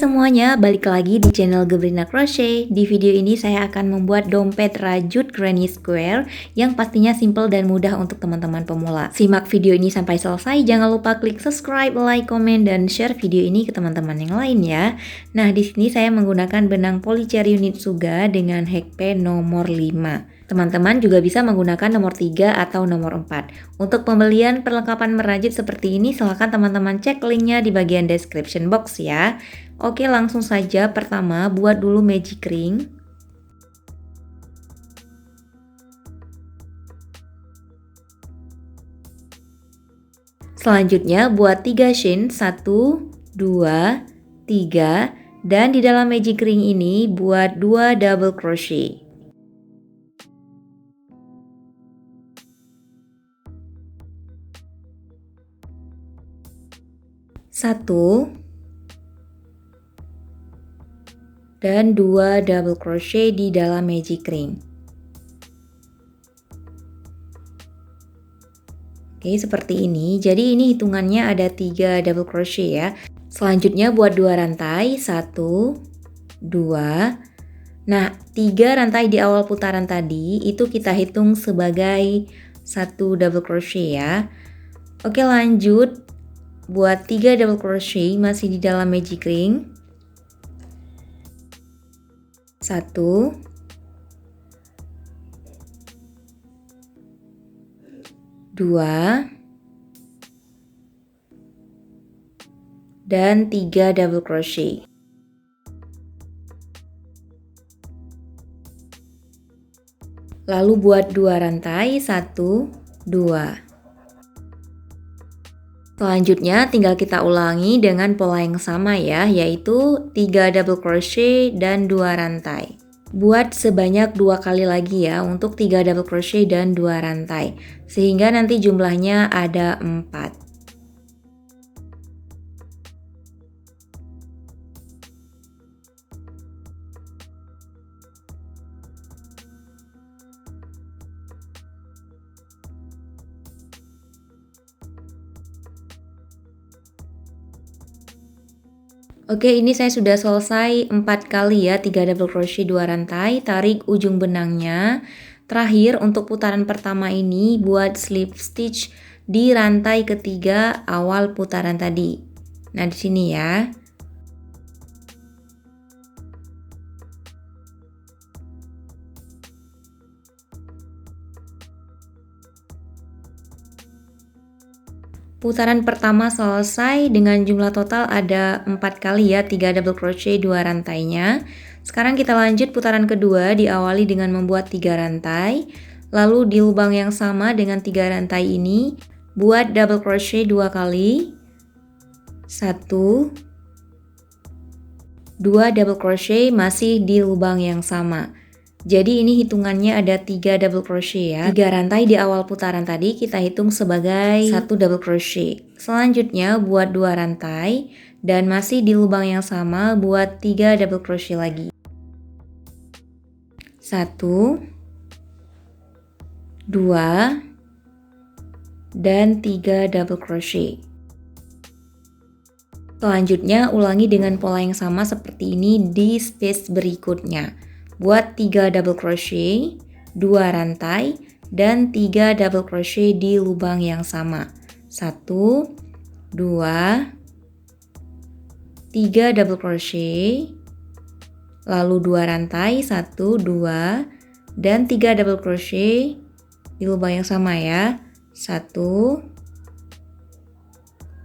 semuanya, balik lagi di channel Gebrina Crochet. Di video ini saya akan membuat dompet rajut granny square yang pastinya simple dan mudah untuk teman-teman pemula. Simak video ini sampai selesai, jangan lupa klik subscribe, like, komen, dan share video ini ke teman-teman yang lain ya. Nah, di sini saya menggunakan benang polycher unit Suga dengan hekpe nomor 5. Teman-teman juga bisa menggunakan nomor 3 atau nomor 4. Untuk pembelian perlengkapan merajut seperti ini, silahkan teman-teman cek linknya di bagian description box ya. Oke, langsung saja. Pertama, buat dulu magic ring. Selanjutnya, buat 3 chain, 1, 2, 3, dan di dalam magic ring ini buat 2 double crochet. Satu dan 2 double crochet di dalam magic ring. Oke, seperti ini. Jadi ini hitungannya ada 3 double crochet ya. Selanjutnya buat 2 rantai, 1, 2. Nah, 3 rantai di awal putaran tadi itu kita hitung sebagai 1 double crochet ya. Oke, lanjut. Buat 3 double crochet masih di dalam magic ring. 1, 2, dan 3 double crochet. Lalu buat 2 rantai, 1, 2. Selanjutnya tinggal kita ulangi dengan pola yang sama ya, yaitu 3 double crochet dan 2 rantai. Buat sebanyak 2 kali lagi ya untuk 3 double crochet dan 2 rantai. Sehingga nanti jumlahnya ada 4. Oke, ini saya sudah selesai 4 kali ya, 3 double crochet 2 rantai, tarik ujung benangnya. Terakhir untuk putaran pertama ini buat slip stitch di rantai ketiga awal putaran tadi. Nah, di sini ya. Putaran pertama selesai dengan jumlah total ada 4 kali ya, 3 double crochet 2 rantainya. Sekarang kita lanjut putaran kedua, diawali dengan membuat 3 rantai. Lalu di lubang yang sama dengan 3 rantai ini, buat double crochet 2 kali. 1, 2 double crochet masih di lubang yang sama. Jadi ini hitungannya ada 3 double crochet ya. 3 rantai di awal putaran tadi kita hitung sebagai 1 double crochet. Selanjutnya buat 2 rantai dan masih di lubang yang sama buat 3 double crochet lagi. 1, 2, dan 3 double crochet. Selanjutnya ulangi dengan pola yang sama seperti ini di space berikutnya. Buat 3 double crochet, 2 rantai, dan 3 double crochet di lubang yang sama. 1, 2, 3 double crochet, lalu 2 rantai, 1, 2, dan 3 double crochet di lubang yang sama ya. 1,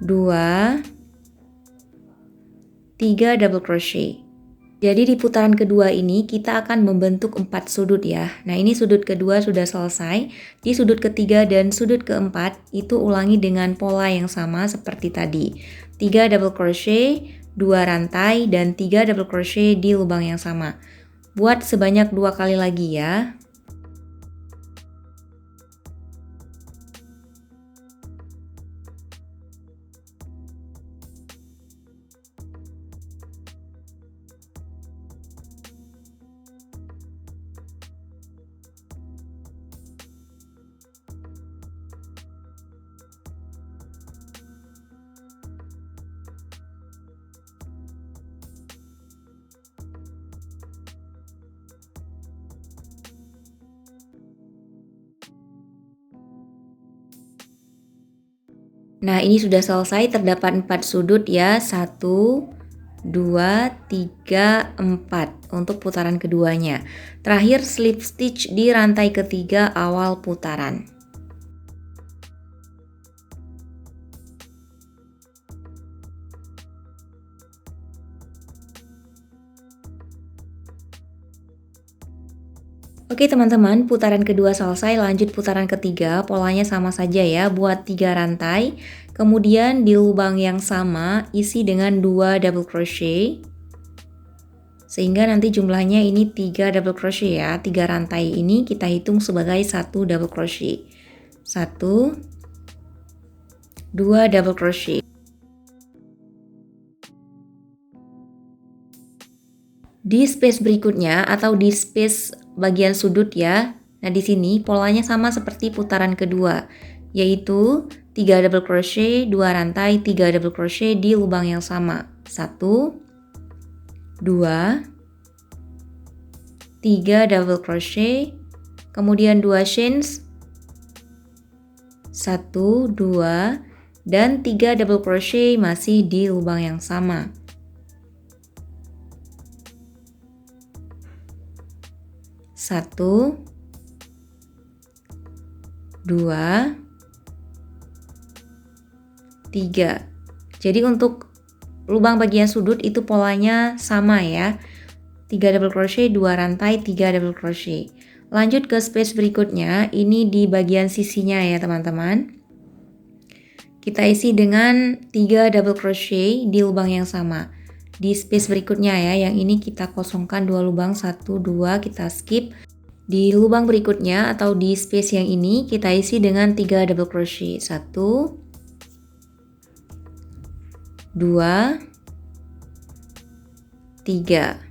2, 3 double crochet. Jadi di putaran kedua ini kita akan membentuk 4 sudut ya. Nah, ini sudut kedua sudah selesai. Di sudut ketiga dan sudut keempat itu ulangi dengan pola yang sama seperti tadi. 3 double crochet, 2 rantai, dan 3 double crochet di lubang yang sama. Buat sebanyak 2 kali lagi ya. Nah, ini sudah selesai, terdapat 4 sudut ya. 1, 2, 3, 4 untuk putaran keduanya. Terakhir slip stitch di rantai ketiga awal putaran. Oke teman-teman, putaran kedua selesai, lanjut putaran ketiga, polanya sama saja ya, buat 3 rantai, kemudian di lubang yang sama isi dengan 2 double crochet, sehingga nanti jumlahnya ini 3 double crochet ya. 3 rantai ini kita hitung sebagai 1 double crochet. 1, 2 double crochet. Di space berikutnya atau di space bagian sudut ya. Nah, di sini polanya sama seperti putaran kedua, yaitu 3 double crochet, 2 rantai, 3 double crochet di lubang yang sama. 1, 2, 3 double crochet, kemudian 2 chains, 1, 2, dan 3 double crochet masih di lubang yang sama. 1, 2, 3. Jadi untuk lubang bagian sudut itu polanya sama ya. 3 double crochet, 2 rantai, 3 double crochet. Lanjut ke space berikutnya, ini di bagian sisinya ya teman-teman. Kita isi dengan 3 double crochet di lubang yang sama. Di space berikutnya ya, yang ini kita kosongkan 2 lubang, 1, 2, kita skip. Di lubang berikutnya atau di space yang ini kita isi dengan 3 double crochet. 1, 2, 3.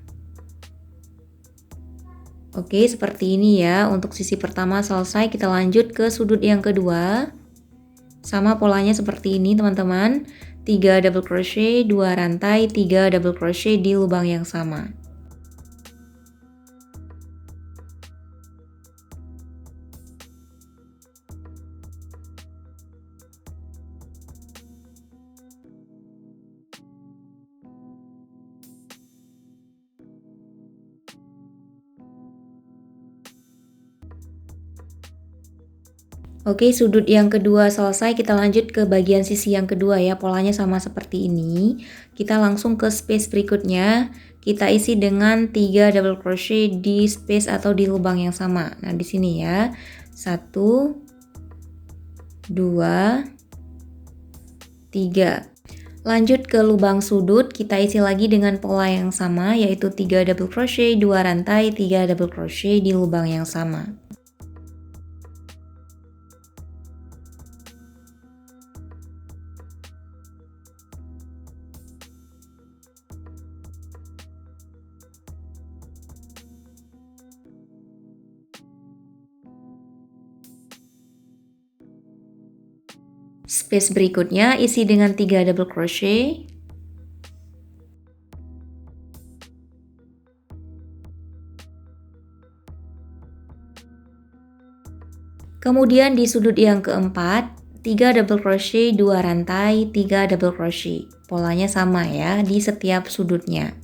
Oke, seperti ini ya. Untuk sisi pertama selesai, kita lanjut ke sudut yang kedua. Sama polanya seperti ini teman-teman. 3 double crochet, 2 rantai, 3 double crochet di lubang yang sama. Oke, sudut yang kedua selesai, kita lanjut ke bagian sisi yang kedua ya. Polanya sama seperti ini. Kita langsung ke space berikutnya. Kita isi dengan 3 double crochet di space atau di lubang yang sama. Nah, di sini ya. 1, 2, 3. Lanjut ke lubang sudut, kita isi lagi dengan pola yang sama, yaitu 3 double crochet, 2 rantai, 3 double crochet di lubang yang sama. Space berikutnya isi dengan 3 double crochet. Kemudian di sudut yang keempat, 3 double crochet, 2 rantai, 3 double crochet. Polanya sama ya di setiap sudutnya.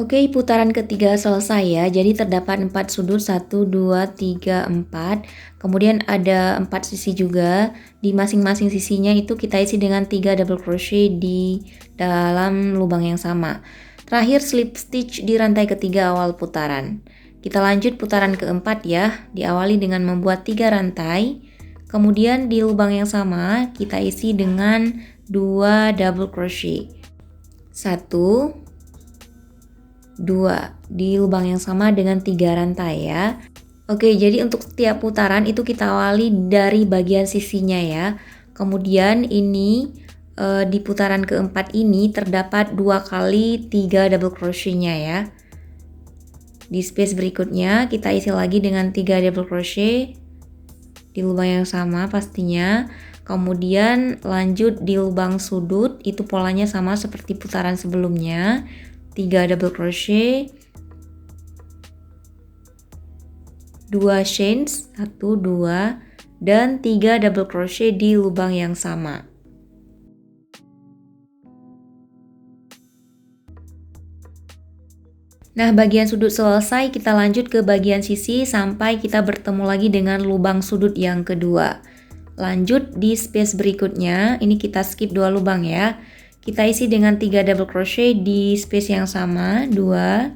Oke, putaran ketiga selesai ya. Jadi terdapat 4 sudut, 1, 2, 3, 4. Kemudian ada 4 sisi juga. Di masing-masing sisinya itu kita isi dengan 3 double crochet di dalam lubang yang sama. Terakhir slip stitch di rantai ketiga awal putaran. Kita lanjut putaran keempat ya. Diawali dengan membuat 3 rantai. Kemudian di lubang yang sama kita isi dengan 2 double crochet. 1, 2 di lubang yang sama dengan 3 rantai ya. Oke, jadi untuk setiap putaran itu kita awali dari bagian sisinya ya. Kemudian ini di putaran keempat ini terdapat 2 kali 3 double crochetnya ya. Di space berikutnya kita isi lagi dengan 3 double crochet di lubang yang sama pastinya. Kemudian lanjut di lubang sudut, itu polanya sama seperti putaran sebelumnya. 3 double crochet, 2 chains, 1, 2, dan 3 double crochet di lubang yang sama. Nah, bagian sudut selesai, kita lanjut ke bagian sisi sampai kita bertemu lagi dengan lubang sudut yang kedua. Lanjut di space berikutnya, ini kita skip 2 lubang ya. Kita isi dengan 3 double crochet di space yang sama, 2,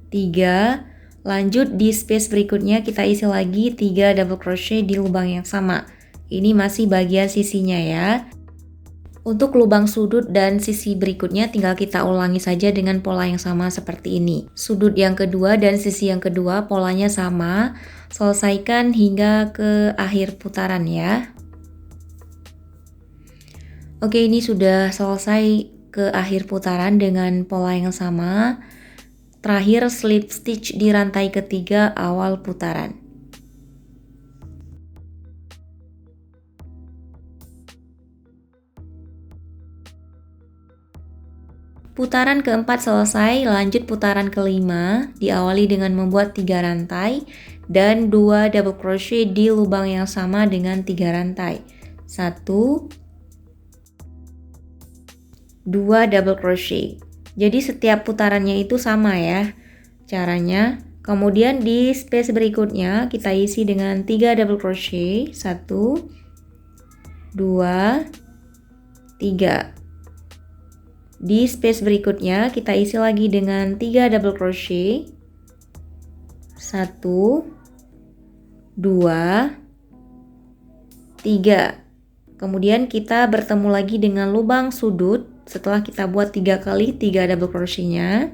3. Lanjut di space berikutnya kita isi lagi 3 double crochet di lubang yang sama. Ini masih bagian sisinya ya. Untuk lubang sudut dan sisi berikutnya tinggal kita ulangi saja dengan pola yang sama seperti ini. Sudut yang kedua dan sisi yang kedua polanya sama. Selesaikan hingga ke akhir putaran ya. Oke, ini sudah selesai ke akhir putaran dengan pola yang sama. Terakhir slip stitch di rantai ketiga awal putaran. Putaran keempat selesai, lanjut putaran kelima, diawali dengan membuat 3 rantai dan 2 double crochet di lubang yang sama dengan 3 rantai. 1, 2 double crochet. Jadi setiap putarannya itu sama ya caranya. Kemudian di space berikutnya kita isi dengan 3 double crochet, 1, 2, 3. Di space berikutnya kita isi lagi dengan 3 double crochet, 1, 2, 3. Kemudian kita bertemu lagi dengan lubang sudut. Setelah kita buat 3 kali 3 double crochetnya,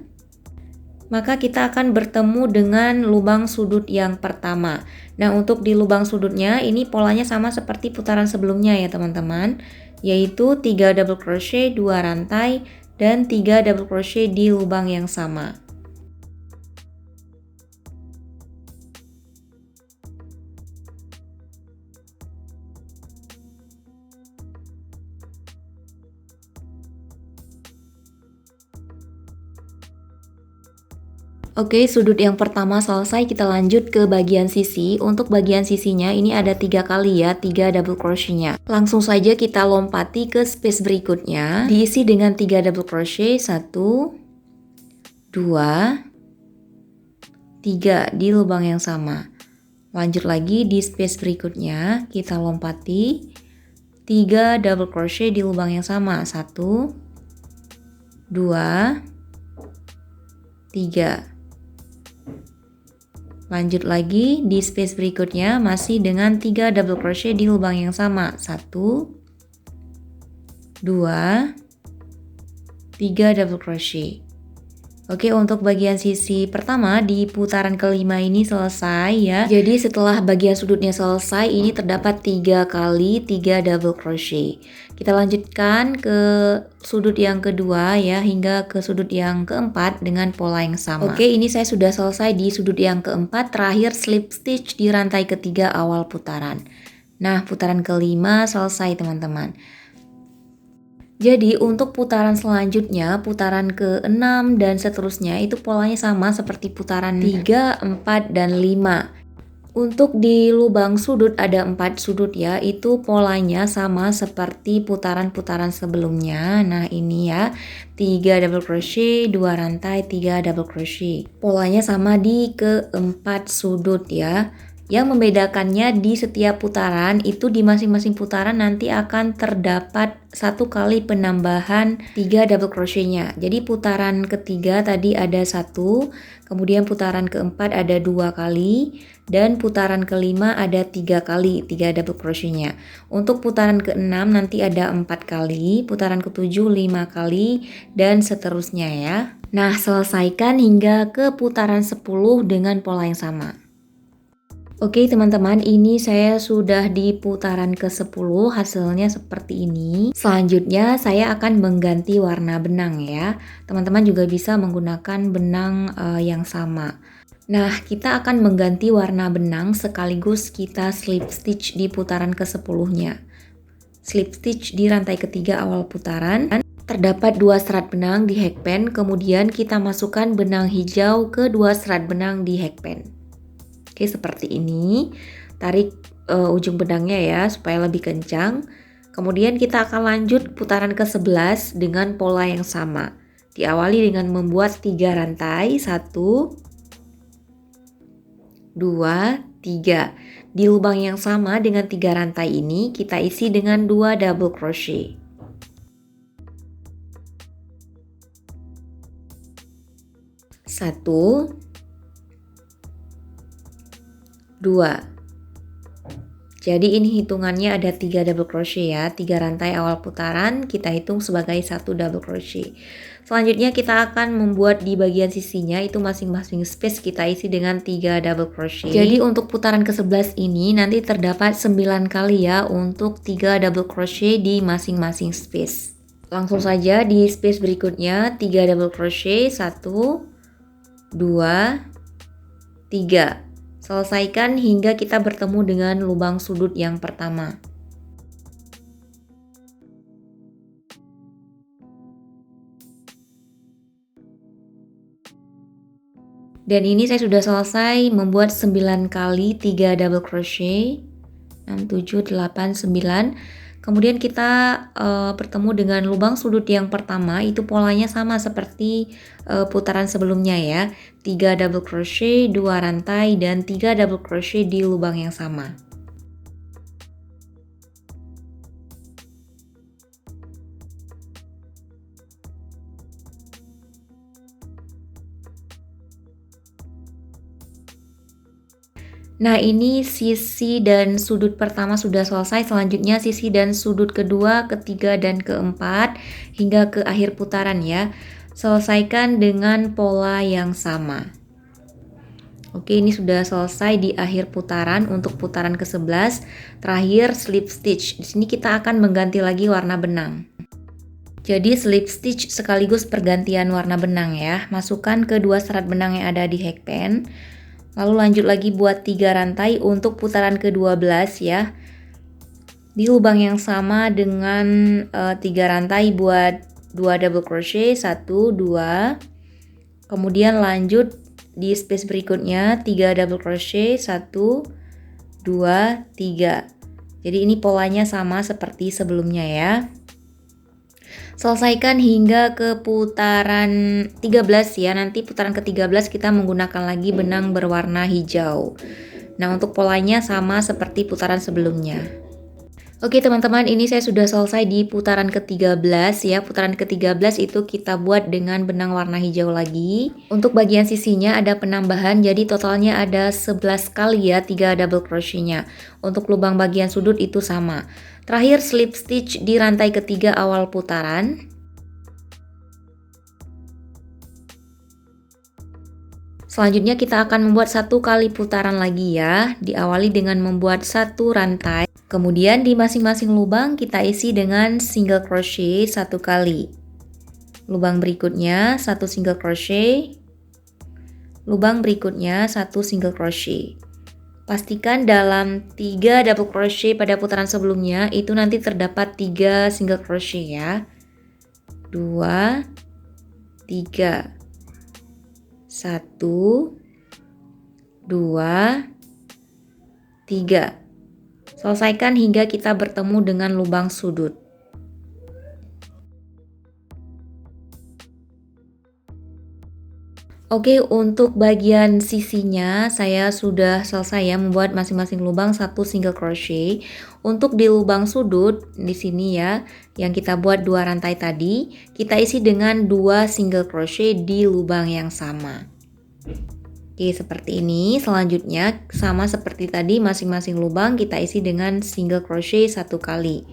maka kita akan bertemu dengan lubang sudut yang pertama. Nah, untuk di lubang sudutnya ini polanya sama seperti putaran sebelumnya ya teman-teman, yaitu 3 double crochet, 2 rantai, dan 3 double crochet di lubang yang sama. Oke, sudut yang pertama selesai, kita lanjut ke bagian sisi. Untuk bagian sisinya ini ada 3 kali ya, 3 double crochetnya. Langsung saja kita lompati ke space berikutnya. Diisi dengan 3 double crochet, 1, 2, 3 di lubang yang sama. Lanjut lagi di space berikutnya, kita lompati 3 double crochet di lubang yang sama. 1, 2, 3. Lanjut lagi di space berikutnya masih dengan 3 double crochet di lubang yang sama. 1, 2, 3 double crochet. Oke, untuk bagian sisi pertama di putaran kelima ini selesai ya. Jadi setelah bagian sudutnya selesai, ini terdapat 3 kali 3 double crochet. Kita lanjutkan ke sudut yang kedua ya, hingga ke sudut yang keempat dengan pola yang sama. Oke, ini saya sudah selesai di sudut yang keempat. Terakhir slip stitch di rantai ketiga awal putaran. Nah, putaran kelima selesai teman-teman. Jadi untuk putaran selanjutnya, putaran ke-6 dan seterusnya itu polanya sama seperti putaran 3, 4, dan 5. Untuk di lubang sudut ada 4 sudut ya, itu polanya sama seperti putaran-putaran sebelumnya. Nah ini ya, 3 double crochet, 2 rantai, 3 double crochet. Polanya sama di ke-4 sudut ya. Yang membedakannya di setiap putaran itu di masing-masing putaran nanti akan terdapat 1 kali penambahan 3 double crochetnya. Jadi putaran ketiga tadi ada 1, kemudian putaran keempat ada 2 kali, dan putaran kelima ada 3 kali 3 double crochetnya. Untuk putaran ke-6 nanti ada 4 kali, putaran ke-7 5 kali, dan seterusnya ya. Nah, selesaikan hingga ke putaran 10 dengan pola yang sama. Oke teman-teman, ini saya sudah di putaran ke-10, hasilnya seperti ini. Selanjutnya saya akan mengganti warna benang ya. Teman-teman juga bisa menggunakan benang yang sama. Nah, kita akan mengganti warna benang sekaligus kita slip stitch di putaran ke-10-nya. slip stitch di rantai ketiga awal putaran. Terdapat 2 serat benang di hakband, kemudian kita masukkan benang hijau ke 2 serat benang di hakband. Oke, seperti ini. Tarik ujung benangnya ya supaya lebih kencang. Kemudian kita akan lanjut putaran ke-11 dengan pola yang sama. Diawali dengan membuat 3 rantai, 1, 2, 3. Di lubang yang sama dengan 3 rantai ini kita isi dengan 2 double crochet. 1, 2. Jadi ini hitungannya ada 3 double crochet ya, 3 rantai awal putaran kita hitung sebagai 1 double crochet. Selanjutnya kita akan membuat di bagian sisinya itu masing-masing space kita isi dengan 3 double crochet. Jadi untuk putaran ke-11 ini nanti terdapat 9 kali ya untuk 3 double crochet di masing-masing space. Langsung saja di space berikutnya 3 double crochet, 1, 2, 3. Selesaikan hingga kita bertemu dengan lubang sudut yang pertama. Dan ini saya sudah selesai membuat 9 kali 3 double crochet. 6, 7, 8, 9. Kemudian kita bertemu dengan lubang sudut yang pertama, itu polanya sama seperti putaran sebelumnya ya. 3 double crochet, 2 rantai, dan 3 double crochet di lubang yang sama. Nah, ini sisi dan sudut pertama sudah selesai. Selanjutnya sisi dan sudut kedua, ketiga, dan keempat hingga ke akhir putaran ya. Selesaikan dengan pola yang sama. Oke, ini sudah selesai di akhir putaran untuk putaran ke-11. Terakhir slip stitch. Di sini kita akan mengganti lagi warna benang. Jadi slip stitch sekaligus pergantian warna benang ya. Masukkan ke 2 serat benang yang ada di hakband. Lalu lanjut lagi buat 3 rantai untuk putaran ke-12 ya. Di lubang yang sama dengan 3 rantai buat 2 double crochet, 1, 2. Kemudian lanjut di space berikutnya 3 double crochet, 1, 2, 3. Jadi ini polanya sama seperti sebelumnya ya. Selesaikan hingga ke putaran 13 ya. Nanti putaran ke-13 kita menggunakan lagi benang berwarna hijau. Nah, untuk polanya sama seperti putaran sebelumnya. Oke teman-teman, ini saya sudah selesai di putaran ke-13 ya. Putaran ke-13 itu kita buat dengan benang warna hijau lagi. Untuk bagian sisinya ada penambahan, jadi totalnya ada 11 kali ya 3 double crochetnya. Untuk lubang bagian sudut itu sama. Terakhir slip stitch di rantai ketiga awal putaran. Selanjutnya kita akan membuat 1 kali putaran lagi ya. Diawali dengan membuat 1 rantai. Kemudian di masing-masing lubang kita isi dengan single crochet 1 kali. Lubang berikutnya 1 single crochet. Lubang berikutnya 1 single crochet. Pastikan dalam 3 double crochet pada putaran sebelumnya itu nanti terdapat 3 single crochet ya. 2, 3. 1, 2, 3. Selesaikan hingga kita bertemu dengan lubang sudut. Oke, untuk bagian sisinya saya sudah selesai ya membuat masing-masing lubang 1 single crochet. Untuk di lubang sudut di sini ya, yang kita buat 2 rantai tadi, kita isi dengan 2 single crochet di lubang yang sama. Oke, seperti ini. Selanjutnya sama seperti tadi, masing-masing lubang kita isi dengan single crochet 1 kali.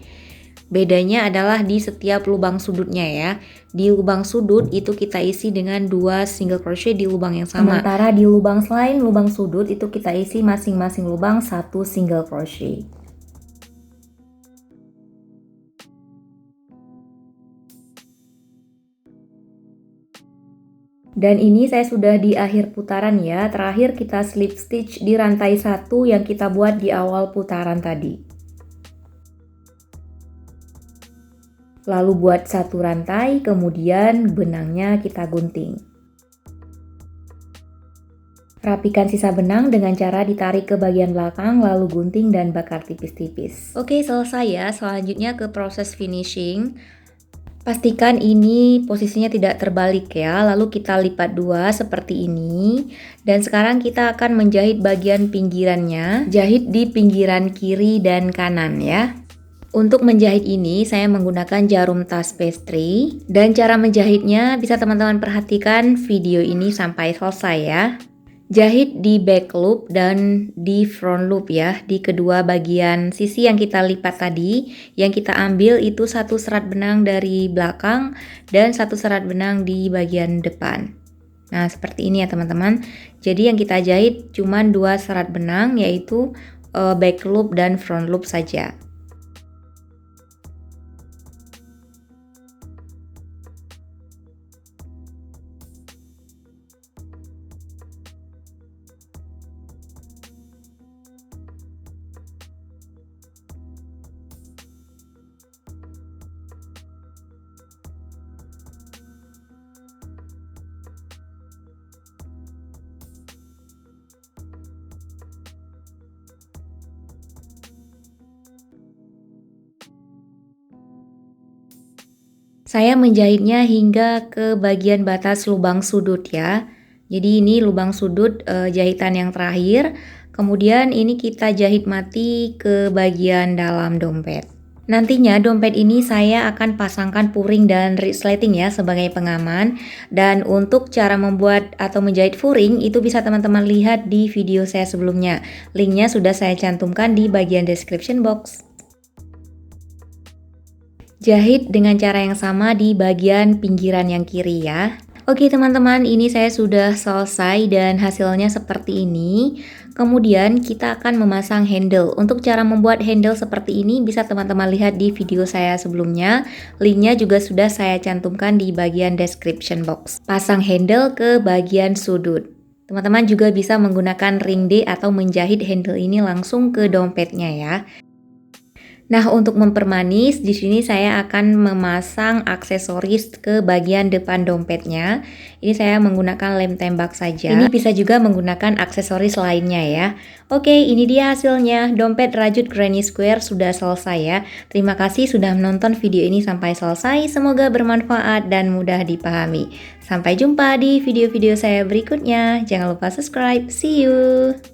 Bedanya adalah di setiap lubang sudutnya ya. Di lubang sudut itu kita isi dengan 2 single crochet di lubang yang sama. Sementara di lubang selain lubang sudut itu kita isi masing-masing lubang 1 single crochet. Dan ini saya sudah di akhir putaran ya. Terakhir kita slip stitch di rantai 1 yang kita buat di awal putaran tadi. Lalu buat satu rantai, kemudian benangnya kita gunting. Rapikan sisa benang dengan cara ditarik ke bagian belakang, lalu gunting dan bakar tipis-tipis. Oke, selesai ya. Selanjutnya ke proses finishing. Pastikan ini posisinya tidak terbalik ya, lalu kita lipat dua seperti ini. Dan sekarang kita akan menjahit bagian pinggirannya. Jahit di pinggiran kiri dan kanan ya. Untuk menjahit ini saya menggunakan jarum tas pastry. Dan cara menjahitnya bisa teman-teman perhatikan video ini sampai selesai ya. Jahit di back loop dan di front loop ya, di kedua bagian sisi yang kita lipat tadi. Yang kita ambil itu satu serat benang dari belakang dan satu serat benang di bagian depan. Nah seperti ini ya teman-teman. Jadi yang kita jahit cuma dua serat benang, yaitu back loop dan front loop saja. Saya menjahitnya hingga ke bagian batas lubang sudut ya. Jadi ini lubang sudut jahitan yang terakhir. Kemudian ini kita jahit mati ke bagian dalam dompet. Nantinya dompet ini saya akan pasangkan puring dan resleting ya sebagai pengaman. Dan untuk cara membuat atau menjahit furing itu bisa teman-teman lihat di video saya sebelumnya. Linknya sudah saya cantumkan di bagian description box. Jahit dengan cara yang sama di bagian pinggiran yang kiri ya. Oke teman-teman, ini saya sudah selesai dan hasilnya seperti ini. Kemudian kita akan memasang handle. Untuk cara membuat handle seperti ini bisa teman-teman lihat di video saya sebelumnya. Linknya juga sudah saya cantumkan di bagian description box. Pasang handle ke bagian sudut. Teman-teman juga bisa menggunakan ring D atau menjahit handle ini langsung ke dompetnya ya. Nah, untuk mempermanis, di sini saya akan memasang aksesoris ke bagian depan dompetnya. Ini saya menggunakan lem tembak saja. Ini bisa juga menggunakan aksesoris lainnya ya. Oke, ini dia hasilnya. Dompet rajut Granny Square sudah selesai ya. Terima kasih sudah menonton video ini sampai selesai. Semoga bermanfaat dan mudah dipahami. Sampai jumpa di video-video saya berikutnya. Jangan lupa subscribe. See you!